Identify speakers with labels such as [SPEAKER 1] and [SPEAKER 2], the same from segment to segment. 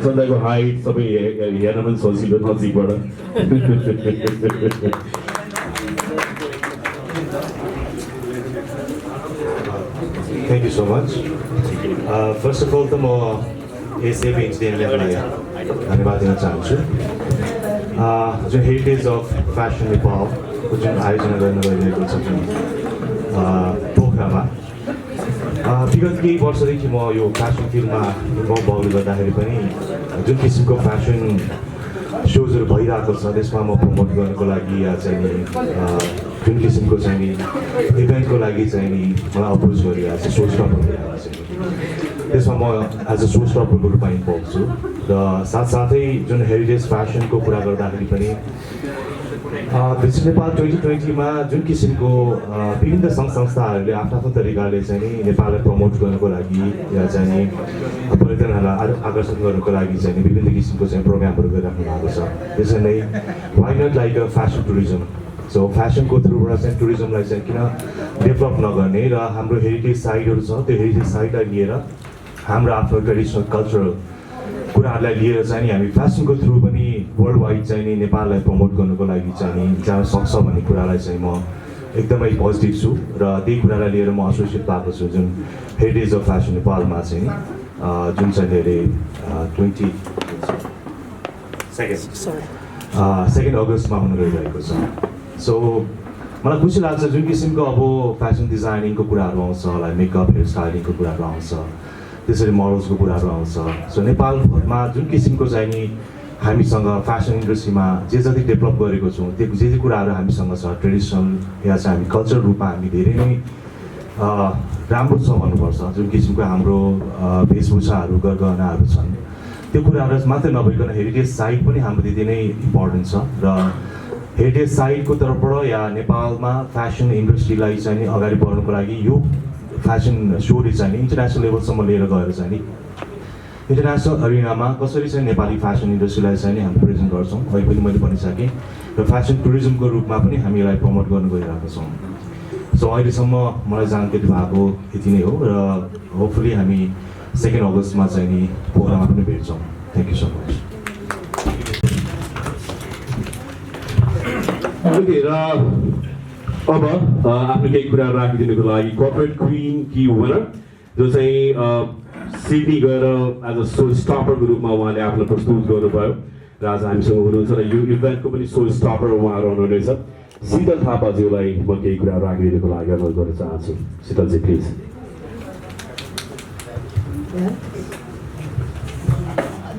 [SPEAKER 1] सन्दाको height सबै हेर्न पनि सजिलो नजिकबाट।
[SPEAKER 2] Thank you so much. First of all, त म एसएबी इन्जिनियरिङलाई धन्यवाद दिन चाहन्छु। जुन हेरिटेज अफ फ्यासन नेपालको जुन आयोजना गर्न गइरहेको छ जुन पोखरामा, विगत केही वर्षदेखि म यो फ्यासन फिल्डमा इन्भल्भ भएकोले गर्दाखेरि पनि जुन किसिमको फ्यासन सोजहरू भइरहेको छ त्यसमा म प्रमोट गर्नको लागि या चाहिँ नि जुन किसिमको चाहिँ नि इभेन्टको लागि चाहिँ नि मलाई अप्रोच गरिरहेको छ सोज टपर गरिरहेको छ, त्यसमा म एज अ सोज टपरको रूपमा इन्भल्भ छु। र साथसाथै जुन हेरिटेज फ्यासनको कुरा गर्दाखेरि पनि विजिट नेपाल 2020मा जुन किसिमको विभिन्न सङ्घ संस्थाहरूले आफ्नो आफ्नो तरिकाले चाहिँ नि नेपाललाई प्रमोट गर्नको लागि या चाहिँ नि पर्यटनहरूलाई आकर्षण गर्नको लागि चाहिँ नि विभिन्न किसिमको चाहिँ प्रोग्रामहरू गरिराख्नु भएको छ। त्यसरी नै why not like a fashion tourism, so फ्यासनको थ्रुबाट चाहिँ टुरिज्मलाई चाहिँ किन डेभलप नगर्ने र हाम्रो हेरिटेज साइटहरू छ त्यो हेरिटेज साइटलाई लिएर हाम्रो आफ्नो ट्रेडिसनल कल्चरल कुराहरूलाई लिएर चाहिँ नि हामी फ्यासनको थ्रु पनि वर्ल्ड वाइड चाहिँ नि नेपाललाई प्रमोट गर्नुको लागि चाहिँ नि जान सक्छ भन्ने कुरालाई चाहिँ म एकदमै पोजिटिभ छु र त्यही कुरालाई लिएर म एसोसिएट भएको छु जुन हेरिटेज अफ फ्यासन नेपालमा चाहिँ नि जुन चाहिँ अहिले 2 अगस्तमा हुन गइरहेको छ। सो मलाई खुसी लाग्छ जुन किसिमको अब फ्यासन डिजाइनिङको कुराहरू आउँछ, लाइक मेकअप हेयर स्टाइलिङको कुराहरू आउँछ, त्यसरी मोडल्सको कुराहरू आउँछ। सो नेपालमा जुन किसिमको चाहिँ नि हामीसँग फ्यासन इन्डस्ट्रीमा जे जति डेभलप गरेको छौँ त्यो जे जे कुराहरू हामीसँग छ ट्रेडिसनल या चाहिँ हामी कल्चर रूपमा हामी धेरै नै राम्रो छ भन्नुपर्छ। जुन किसिमको हाम्रो वेशभूषाहरू गरगहनाहरू छन् त्यो कुराहरू मात्रै नभइकन हेरिटेज साइट पनि हाम्रो त्यति नै इम्पोर्टेन्ट छ र हेरिटेज साइटको तर्फबाट या नेपालमा फ्यासन इन्डस्ट्रीलाई चाहिँ नि अगाडि बढ्नुको लागि यो फ्यासन सोले चाहिँ नि इन्टरनेसनल लेभलसम्म लिएर गएर चाहिँ नि इन्टरनेसनल अरिनामा कसरी चाहिँ नेपाली फ्यासन इन्डस्ट्रीलाई चाहिँ नि हामी प्रेजेन्ट गर्छौँ अहिले पनि मैले भनिसकेँ र फ्यासन टुरिज्मको रूपमा पनि हामी यसलाई प्रमोट गर्नु गइरहेको छौँ। सो अहिलेसम्म मलाई जानकारी भएको यति नै हो र होपफुली हामी 2 अगस्तमा चाहिँ नि पोखरामा पनि भेट्छौँ। Thank you so much.
[SPEAKER 1] अब आफ्नो केही कुरा राखिदिनुको लागि कर्पोरेट क्विन की विनर जो चाहिँ सिडनी गएर एज अ सो स्टपरको रूपमा उहाँले आफ्नो प्रस्तुत गर्नुभयो र आज हामीसँग हुनुहुन्छ र यो इभेन्टको पनि सो स्टपर उहाँहरू हुनुहुनेछ। शीतल थापाज्यूलाई म केही कुरा राखिदिनुको लागि अनुरोध गर्न चाहन्छु। शीतलजी प्लिज।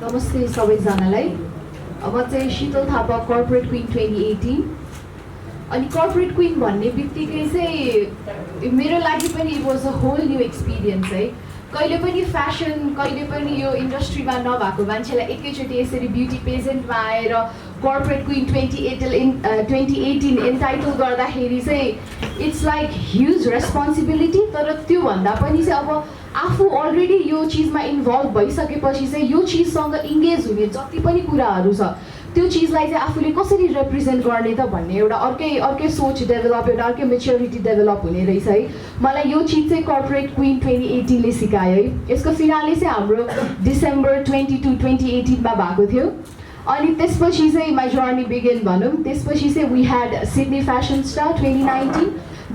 [SPEAKER 3] नमस्ते सबैजनालाई। म चाहिँ शीतल थापा, कर्पोरेट क्विन 2018। अनि कर्पोरेट क्विन भन्ने बित्तिकै चाहिँ मेरो लागि पनि it was a whole new experience है। कहिले पनि फ्यासन, कहिले पनि यो इन्डस्ट्रीमा नभएको मान्छेलाई एकैचोटि यसरी ब्युटी पेजेन्टमा आएर कर्पोरेट क्विन 2018 एन्टाइटल गर्दाखेरि चाहिँ इट्स लाइक ह्युज रेस्पोन्सिबिलिटी। तर त्योभन्दा पनि चाहिँ अब आफू अलरेडी यो चिजमा इन्भल्भ भइसकेपछि चाहिँ यो चिजसँग इङ्गेज हुने जति पनि कुराहरू छ त्यो चिजलाई चाहिँ आफूले कसरी रिप्रेजेन्ट गर्ने त भन्ने एउटा अर्कै सोच डेभलप, एउटा अर्कै मेच्योरिटी डेभलप हुने रहेछ है। मलाई यो चिज चाहिँ कर्पोरेट क्विन 2018ले सिकायो है। यसको फिनाले चाहिँ हाम्रो डिसेम्बर 22, 2018मा भएको थियो। अनि त्यसपछि चाहिँ माई जर्नी बिगिन भनौँ। त्यसपछि चाहिँ we had Sydney fashion star 2019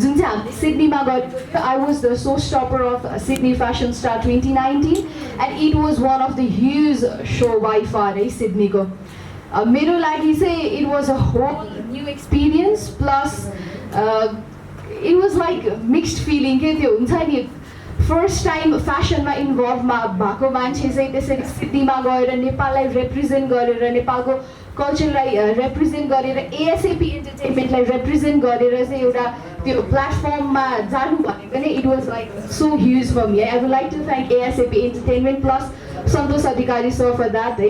[SPEAKER 3] जुन चाहिँ हामीले सिडनीमा गरेको थियो। I was the show stopper of Sydney fashion star 2019 and it was one of the huge show by far है सिडनीको। मेरो लागि चाहिँ it was a whole new experience plus it was like mixed feeling के त्यो हुन्छ नि। First time फ्यासनमा इन्भल्भमा भएको मान्छे चाहिँ त्यसरी सिडनीमा गएर नेपाललाई रिप्रेजेन्ट गरेर, नेपालको कल्चरलाई रिप्रेजेन्ट गरेर, एएसएपी इन्टरटेनमेन्टलाई रिप्रेजेन्ट गरेर चाहिँ एउटा त्यो प्लेटफर्ममा जानु भनेको नै it was like so huge for me. I would like to thank ASAP entertainment plus Santosh Adhikari sir for that है।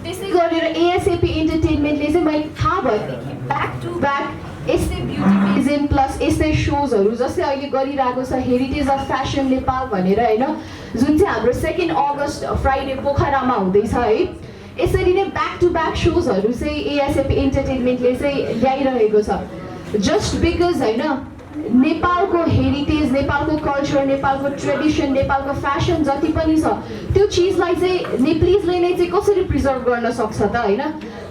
[SPEAKER 3] त्यसै गरेर एएसएपी इन्टरटेनमेन्टले चाहिँ मैले थाहा भएदेखि ब्याक टु ब्याक यस्तै ब्युटी पेजेन्ट प्लस यस्तै सोजहरू जस्तै अहिले गरिरहेको छ हेरिटेज अफ फ्यासन नेपाल भनेर होइन, जुन चाहिँ हाम्रो 2 अगस्त फ्राइडे पोखरामा हुँदैछ है। यसरी नै ब्याक टु ब्याक सोजहरू चाहिँ एएसएपी इन्टरटेनमेन्टले चाहिँ ल्याइरहेको छ। जस्ट बिकज होइन नेपालको हेरिटेज, नेपालको कल्चर, नेपालको ट्रेडिसन, नेपालको फ्यासन जति पनि छ त्यो चिजलाई चाहिँ नेप्लिजले नै चाहिँ कसरी प्रिजर्भ गर्न सक्छ त होइन?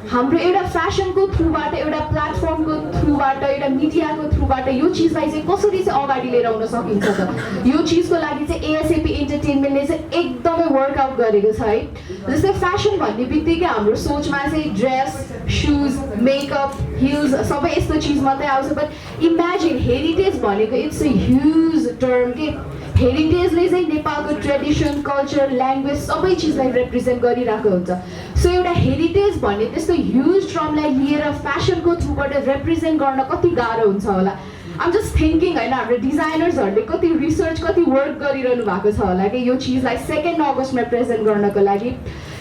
[SPEAKER 3] हाम्रो एउटा फ्यासनको थ्रुबाट, एउटा प्लेटफर्मको थ्रुबाट, एउटा मिडियाको थ्रुबाट यो चिजलाई चाहिँ कसरी चाहिँ अगाडि लिएर आउन सकिन्छ त? यो चिजको लागि चाहिँ एएसएपी इन्टरटेनमेन्टले चाहिँ एकदमै वर्कआउट गरेको छ है। जस्तै फ्यासन भन्ने बित्तिकै हाम्रो सोचमा चाहिँ ड्रेस, सुज, मेकअप, हिल्स सबै यस्तो चिज मात्रै आउँछ। बट इमेजिन हेरिटेज भनेको इट्स अ ह्युज टर्म के। हेरिटेजले चाहिँ नेपालको ट्रेडिसन, कल्चर, ल्याङ्ग्वेज सबै चिजलाई रिप्रेजेन्ट गरिरहेको हुन्छ। सो एउटा हेरिटेज भन्ने त्यस्तो ह्युज टर्मलाई लिएर फ्यासनको थ्रुबाट रिप्रेजेन्ट गर्न कति गाह्रो हुन्छ होला। आम जस्ट थिङ्किङ होइन, हाम्रो डिजाइनर्सहरूले कति रिसर्च, कति वर्क गरिरहनु भएको छ होला कि यो चिजलाई 2 अगस्टमा प्रेजेन्ट गर्नको लागि।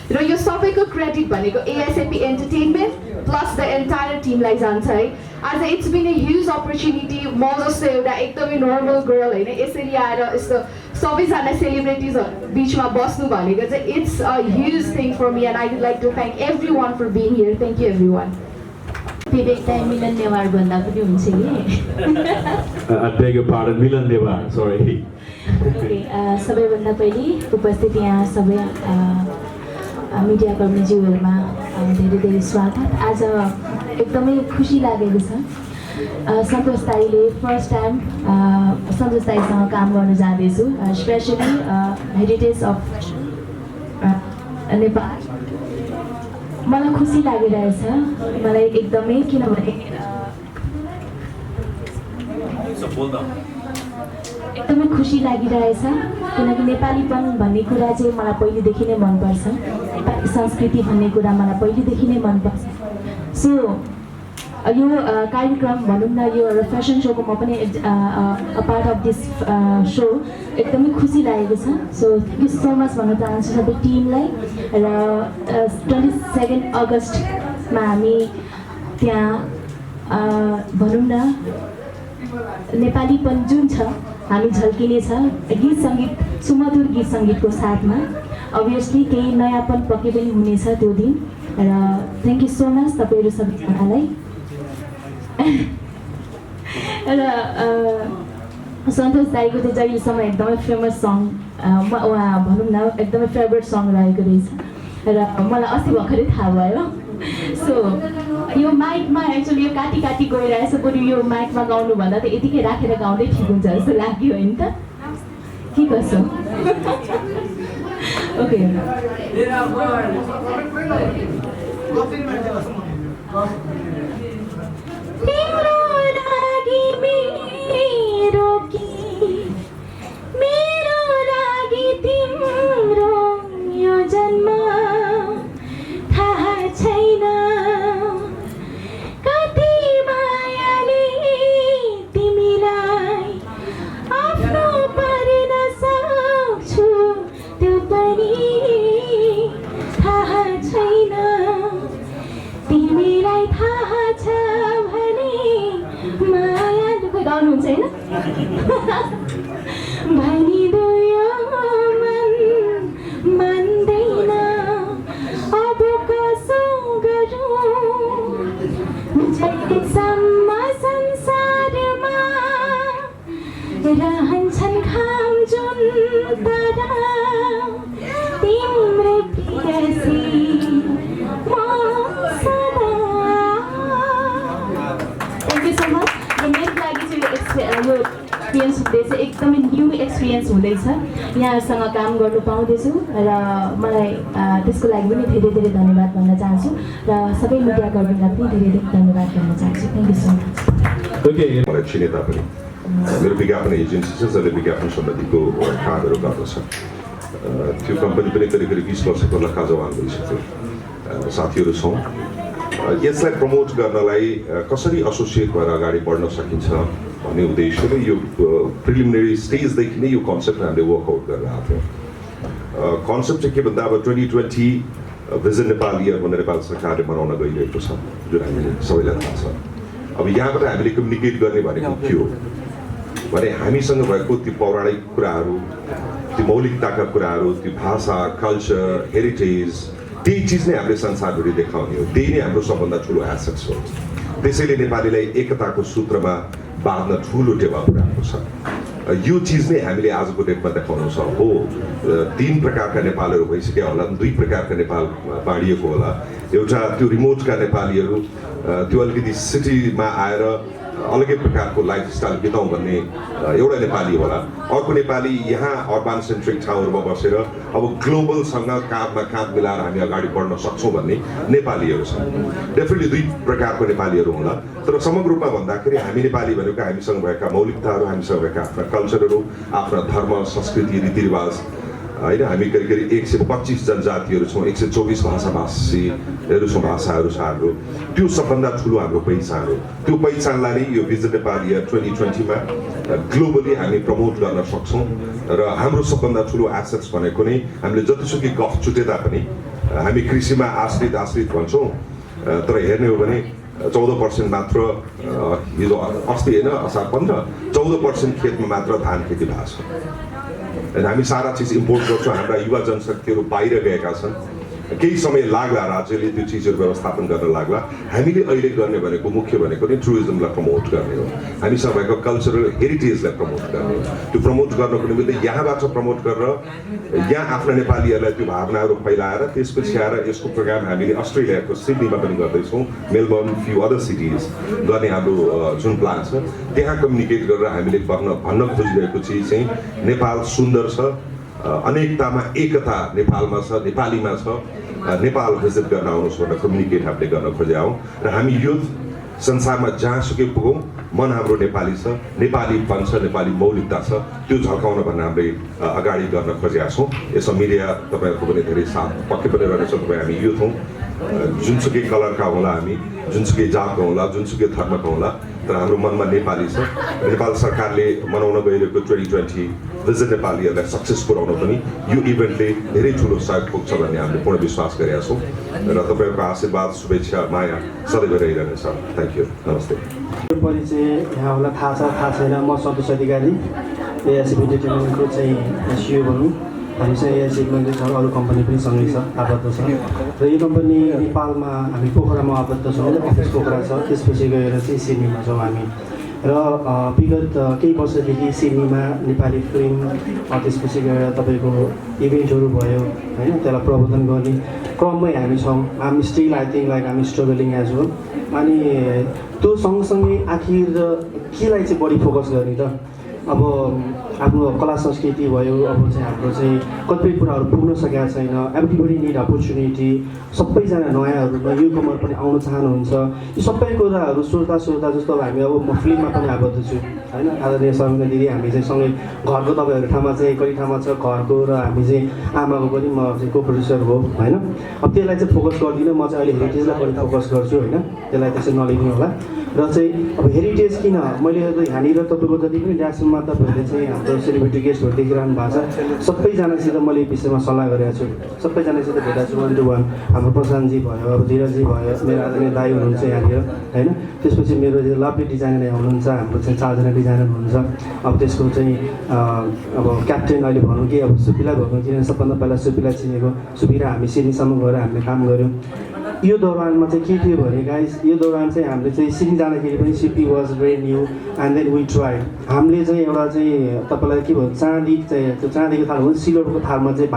[SPEAKER 3] र यो सबैको क्रेडिट भनेको ASAP entertainment plus the entire टिमलाई जान्छ है। आज it's been a huge opportunity. म जस्तो एउटा एकदमै नर्मल गर्ल होइन, यसरी आएर यस्तो सबैजना सेलिब्रिटिजहरू बिचमा बस्नु भनेको चाहिँ it's a huge thing for me and I would like to thank every one for being here. Thank you everyone.
[SPEAKER 4] विवेकलाई मिलन नेवार भन्दा पनि हुन्छ कि?
[SPEAKER 1] I beg your pardon, Milan Newar, sorry.
[SPEAKER 4] सबैभन्दा पहिले उपस्थित यहाँ सबै मिडियाकर्मीज्यूहरूमा धेरै धेरै स्वागत। आज एकदमै खुसी लागेको छ। सन्तोष दाईले फर्स्ट टाइम सन्तोष दाईसँग काम गर्न जाँदैछु, स्पेसली हेरिटेज अफ नेपाल। मलाई खुसी लागिरहेछ, मलाई एकदमै, किनभने एकदमै खुसी लागिरहेछ किनकि नेपालीपन भन्ने कुरा चाहिँ मलाई पहिलेदेखि नै मनपर्छ। नेपाली संस्कृति भन्ने कुरा मलाई पहिलेदेखि नै मनपर्छ। सो यो कार्यक्रम भनौँ न, यो फेसन सोको म पनि a part of this so एकदमै खुसी लागेको छ। So thank you so much भन्न चाहन्छु सबै टिमलाई। र 22 अगस्टमा हामी त्यहाँ भनौँ न नेपालीपन जुन छ हामी झल्किनेछ गीत सङ्गीत, सुमधुर गीत सङ्गीतको साथमा। अभियसली केही नयाँपन पक्कै पनि हुनेछ त्यो दिन। र थ्याङ्क यू सो मच तपाईँहरू सबैजनालाई। र सन्तोष दाईको चाहिँ जहिलेसम्म एकदमै फेमस सङ उहाँ भनौँ न एकदमै फेभरेट सङ रहेको रहेछ र मलाई अस्ति भर्खरै थाहा भयो। सो यो माइकमा एक्चुअली यो काटी काटी गइरहेछ, बरु यो माइकमा गाउनुभन्दा त यतिकै राखेर गाउँदै ठिक हुन्छ जस्तो लाग्यो होइन त? के कसो? ओके, तिम्रो लागि मेरो कि मेरो लागि तिम्रो यो जन्म थाहा छैन, कति मायाले तिमीलाई आफ्नो पार्न सक्छु त्यो पनि थाहा छैन। तिमीलाई थाहा छ भने माया गाउनुहुन्छ होइन? भनिदियो मन मान्दैन, अब कसो गरौँ? जहिलेसम्म संसारमा रहन्छन् घाम जुन तारा, तिम्रै प्रियसी म सदा। Thank you so much. र मेरो लागि चाहिँ यो एक्सपिरियन्स हुँदैछ, एकदमै न्यू एक्सपिरियन्स हुँदैछ। यहाँहरूसँग काम गर्नु पाउँदैछु र मलाई त्यसको लागि पनि धेरै धेरै धन्यवाद भन्न चाहन्छु र सबै मिडियाकर्मीलाई पनि धेरै धेरै धन्यवाद भन्न चाहन्छु। Thank you so much.
[SPEAKER 1] Okay.
[SPEAKER 5] मलाई चिने तापनि मेरो विज्ञापन एजेन्सी छ जसले विज्ञापन सम्बन्धीको कामहरू गर्दछ। त्यो कम्पनी पनि करिब करिब 20 वर्षको लक्का जवान भइसक्यो। साथीहरू छौँ। यसलाई प्रमोट गर्नलाई कसरी एसोसिएट भएर अगाडि बढ्न सकिन्छ भन्ने उद्देश्यले यो प्रिलिमिनरी स्टेजदेखि नै यो कन्सेप्ट हामीले वर्कआउट गरेर आएको थियो। कन्सेप्ट चाहिँ के भन्दा अब 2020 भिजन नेपाल इयर भनेर नेपाल सरकारले मनाउन गइरहेको छ, जुन हामीले सबैलाई थाहा छ। अब यहाँबाट हामीले कम्युनिकेट गर्ने भनेको के हो भने हामीसँग भएको ती पौराणिक कुराहरू, ती मौलिकताका कुराहरू, ती भाषा, कल्चर, हेरिटेज, त्यही चिज नै हामीले संसारभरि देखाउने हो। त्यही नै हाम्रो सबभन्दा ठुलो एसेट्स हो। त्यसैले नेपालीलाई एकताको सूत्रमा बाँध्न ठुलो टेवा पुऱ्याएको छ। यो चिज नै हामीले आजको डेटमा देखाउनु छ। हो 3 प्रकारका नेपालहरू भइसक्यो होला, 2 प्रकारका नेपाल बाँडिएको होला। एउटा त्यो रिमोटका नेपालीहरू त्यो अलिकति सिटीमा आएर अलगै प्रकारको लाइफस्टाइल बिताउँ भन्ने एउटा नेपाली होला। अर्को नेपाली यहाँ अर्बन सेन्ट्रिक ठाउँहरूमा बसेर अब ग्लोबलसँग काँधमा काँध मिलाएर हामी अगाडि बढ्न सक्छौँ भन्ने नेपालीहरू छन्। डेफिनेटली 2 प्रकारको नेपालीहरू होला। तर समग्र रूपमा भन्दाखेरि हामी नेपाली भनेको हामीसँग भएका मौलिकताहरू, हामीसँग भएका आफ्ना कल्चरहरू, आफ्ना धर्म, संस्कृति, रीतिरिवाज होइन। हामी करिब 125 जनजातिहरू छौँ, 124 भाषाभाषीहरू छौँ, भाषाहरू छ हाम्रो। त्यो सबभन्दा ठुलो हाम्रो पहिचान हो। त्यो पहिचानलाई नै यो भिजन नेपाल इयर 2020मा ग्लोबली हामी प्रमोट गर्न सक्छौँ। र हाम्रो सबभन्दा ठुलो एसेट्स भनेको नै हामीले जतिसुकै गफ छुटे तापनि हामी कृषिमा आश्रित भन्छौँ, तर हेर्ने हो भने 14% मात्र हिजो अस्ति होइन असार 15 14% खेतमा मात्र धान खेती भएको छ। हामी सारा चिज इम्पोर्ट गर्छौँ। हाम्रा युवा जनशक्तिहरू बाहिर गएका छन्। केही समय लाग्ला राज्यले त्यो चिजहरू व्यवस्थापन गर्न लाग्ला। हामीले अहिले गर्ने भनेको मुख्य भनेको नै टुरिज्मलाई प्रमोट गर्ने हो। हामीसँग भएको कल्चरल हेरिटेजलाई प्रमोट गर्ने हो। त्यो प्रमोट गर्नको निमित्त यहाँबाट प्रमोट गरेर यहाँ आफ्ना नेपालीहरूलाई त्यो भावनाहरू फैलाएर त्यसपछि आएर यसको प्रोग्राम हामीले अस्ट्रेलियाको सिडनीमा पनि गर्दैछौँ, मेलबर्न, फ्यु अदर सिटिज गर्ने हाम्रो जुन प्लान छ। त्यहाँ कम्युनिकेट गरेर हामीले भन्न खोजिरहेको चिज चाहिँ नेपाल सुन्दर छ, अनेकतामा एकता नेपालमा छ, नेपालीमा छ। नेपाल भिजिट गर्न आउनुहोस् भनेर कम्युनिकेट हामीले गर्न खोजेका हौँ। र हामी युथ संसारमा जहाँसुकै पुगौँ मन हाम्रो नेपाली छ, नेपालीपन छ, नेपाली मौलिकता छ, त्यो झल्काउन भनेर हामीले अगाडि गर्न खोजेका छौँ। यसमा मिडिया तपाईँहरूको पनि धेरै साथ पक्कै पनि रहेछ। तपाईँ हामी युथ हौँ, जुनसुकै कलरका होला, हामी जुनसुकै जातको होला, जुनसुकै धर्मको होला, तर हाम्रो मनमा नेपाली छ। नेपाल सरकारले मनाउन गइरहेको 2020 भिजन नेपालीहरूलाई सक्सेस पुर्याउन पनि यो इभेन्टले धेरै ठुलो सहयोग पुग्छ भन्ने हामीले पूर्ण विश्वास गरेका छौँ। र तपाईँहरूको आशीर्वाद, शुभेच्छा, माया सदैव रहिरहनेछ। Thank you. नमस्ते।
[SPEAKER 6] यो परिचय यहाँहरूलाई थाहा छैन। म सन्तोष अधिकारी, एएससी इन्टरटेनमेन्टको चाहिँ सिइओ भनौँ। हामी चाहिँ एएससी इन्टरटेनमेन्ट अरू कम्पनी पनि सँगै छ, आबद्ध छ। र यो कम्पनी नेपालमा हामी पोखरामा आबद्ध छौँ, अफिस पोखरा छ। त्यसपछि गएर चाहिँ सिडनीमा छौँ हामी। र विगत केही वर्षदेखि सिडनीमा नेपाली फिल्म, त्यसपछि गएर तपाईँको इभेन्टहरू भयो होइन, त्यसलाई प्रबन्धन गर्ने क्रममै हामी छौँ। Um still I think like um struggling as well. अनि त्यो सँगसँगै आखिर केलाई चाहिँ बढी फोकस गर्ने त? अब आफ्नो कला संस्कृति भयो, अब चाहिँ हाम्रो चाहिँ कतिपय कुराहरू पुग्न सकेका छैन। Everybody need opportunity. सबैजना नयाँहरू न्यू कमर पनि आउन चाहनुहुन्छ। यो सबै कुराहरू सोच्दा जस्तो अब हामी अब म फिल्ममा पनि आबद्ध छु होइन। आदरणीय समिना दिदी, हामी चाहिँ सँगै घरको तपाईँहरू ठाउँमा चाहिँ कति ठाउँमा छ घरको, र हामी चाहिँ आमाको पनि म चाहिँ को प्रड्युसर हो होइन। अब त्यसलाई चाहिँ फोकस गर्दिनँ, म चाहिँ अहिले हेरिटेजलाई पनि फोकस गर्छु होइन। त्यसलाई त्यसै नलिनु होला। र चाहिँ अब हेरिटेज किन मैले यहाँनिर तपाईँको जति पनि ड्यासमा तपाईँहरूले चाहिँ हाम्रो सेलिब्रिटी गेस्टहरू देखिरहनु भएको छ, सबैजनासित मैले विषयमा सल्लाह गरेको छु। सबैजनासित भेटेको छु 1 to 1। हाम्रो प्रशान्तजी भयो, अब धीरजी भयो, मेरो आदरणीय दाइ हुनुहुन्छ यहाँनिर होइन। त्यसपछि मेरो लभली डिजाइनर हुनुहुन्छ, हाम्रो चाहिँ 4 जना डिजाइनर हुनुहुन्छ। अब त्यसको चाहिँ अब क्याप्टेन अहिले भनौँ कि अब सुपिला भएको, किनभने सबभन्दा पहिला सुपिला चिनेको। सुपिला हामी सिडनीसम्म गएर हामीले काम गऱ्यौँ। यो दौरानमा चाहिँ के थियो भने गाइस, यो दौरान चाहिँ हामीले चाहिँ सिडनी जाँदाखेरि पनि city was very new and then we tried. हामीले चाहिँ एउटा चाहिँ तपाईँलाई के भन्छ चाँदी चाहिँ त्यो चाँदीको थाल हुन्छ, सिल्भरको थालमा चाहिँ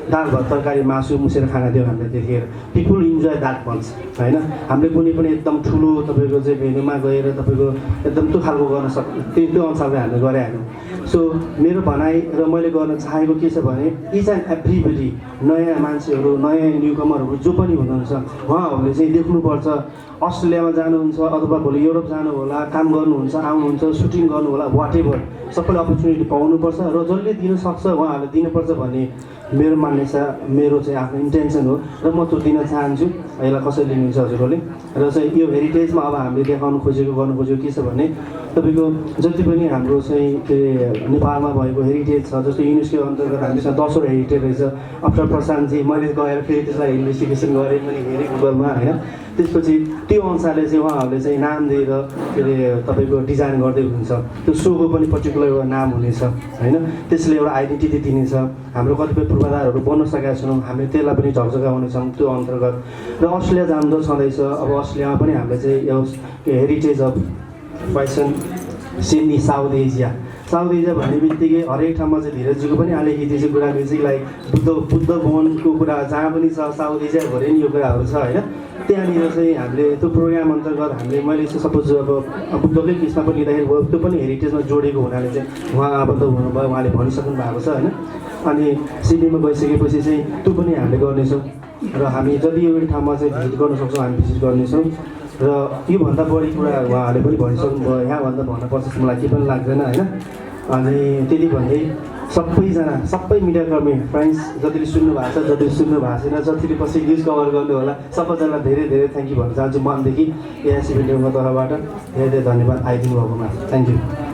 [SPEAKER 6] दाल भात तरकारी मासु मुसेर खाना दियो हामीले त्यतिखेर। पिपुल इन्जोय द्याट पन्च होइन। हामीले कुनै पनि एकदम ठुलो तपाईँको चाहिँ भेन्यूमा गएर तपाईँको एकदम त्यो खालको गर्न त्यो अनुसारले हामीले गरे हामी। सो मेरो भनाइ र मैले गर्न चाहेको के छ भने इच एन्ड एभ्रीबडी नयाँ मान्छेहरू, नयाँ न्युकमरहरू जो पनि हुनुहुन्छ, उहाँहरूले चाहिँ देख्नुपर्छ। अस्ट्रेलियामा जानुहुन्छ अथवा भोलि युरोप जानु होला, काम गर्नुहुन्छ, आउनुहुन्छ, सुटिङ गर्नु होला, वाट एभर सबैले अपर्च्युनिटी पाउनुपर्छ र जसले दिन सक्छ उहाँहरूले दिनुपर्छ भन्ने मेरो मान्ने छ, मेरो चाहिँ आफ्नो इन्टेन्सन हो। र म त्यो दिन चाहन्छु। यसलाई कसरी लिनुहुन्छ हजुरहरूले? र चाहिँ यो हेरिटेजमा अब हामीले देखाउनु खोजेको गर्नु खोजेको के छ भने तपाईँको जति पनि हाम्रो चाहिँ के नेपालमा भएको हेरिटेज छ, जस्तो युनेस्को अन्तर्गत हामीसँग 10वटा हेरिटेज रहेछ। अफ्टर प्रशान्तजी मैले गएर फेरि त्यसलाई इन्भेस्टिगेसन गरेँ पनि, हेरेँ गुगलमा होइन। त्यसपछि त्यो अनुसारले चाहिँ उहाँहरूले चाहिँ नाम दिएर के अरे तपाईँको डिजाइन गर्दै हुनुहुन्छ। त्यो सोको पनि पर्टिकुलर एउटा नाम हुनेछ होइन। त्यसले एउटा आइडेन्टिटी दिनेछ। हाम्रो कतिपय पूर्वाधारहरू बन्न सकेका छौँ, हामीले त्यसलाई पनि झकझकाउनेछौँ त्यो अन्तर्गत। र अस्ट्रेलिया जानु छँदैछ। अब अस्ट्रेलियामा पनि हामीले चाहिँ यो heritage of fashion Sydney south Asia भन्ने बित्तिकै हरेक ठाउँमा चाहिँ धीरजजीको पनि अलिकति चाहिँ कुरा म्युजिक लाइक बुद्ध भवनको कुरा जहाँ पनि छ साउथ एसियाभरि नि यो कुराहरू छ होइन त्यहाँनिर चाहिँ हामीले त्यो प्रोग्राम अन्तर्गत हामीले मैले चाहिँ सपोज अब बुद्धकै केसमा पनि लिँदाखेरि त्यो पनि हेरिटेजमा जोडेको हुनाले चाहिँ उहाँ आबद्ध हुनुभयो उहाँले भनिसक्नु भएको छ होइन अनि सिडनीमा गइसकेपछि चाहिँ त्यो पनि हामीले गर्नेछौँ र हामी जति एउटा ठाउँमा चाहिँ भिजिट गर्न सक्छौँ हामी भिजिट गर्नेछौँ र योभन्दा बढी कुरा उहाँहरूले पनि भनिसक्नुभयो यहाँभन्दा भन्नुपर्छ जस्तो मलाई केही पनि लाग्दैन होइन अनि त्यति भन्दै सबै मिडियाकर्मी फ्रेन्ड्स जतिले सुन्नु भएको छ जतिले सुन्नु भएको छैन जतिले पछि न्युज कभर गर्नु होला सबैजनालाई धेरै धेरै थ्याङ्क यू भन्न चाहन्छु मनदेखि एआइसी भिडियोको तर्फबाट धेरै धेरै धन्यवाद आइदिनु भएकोमा थ्याङ्क यू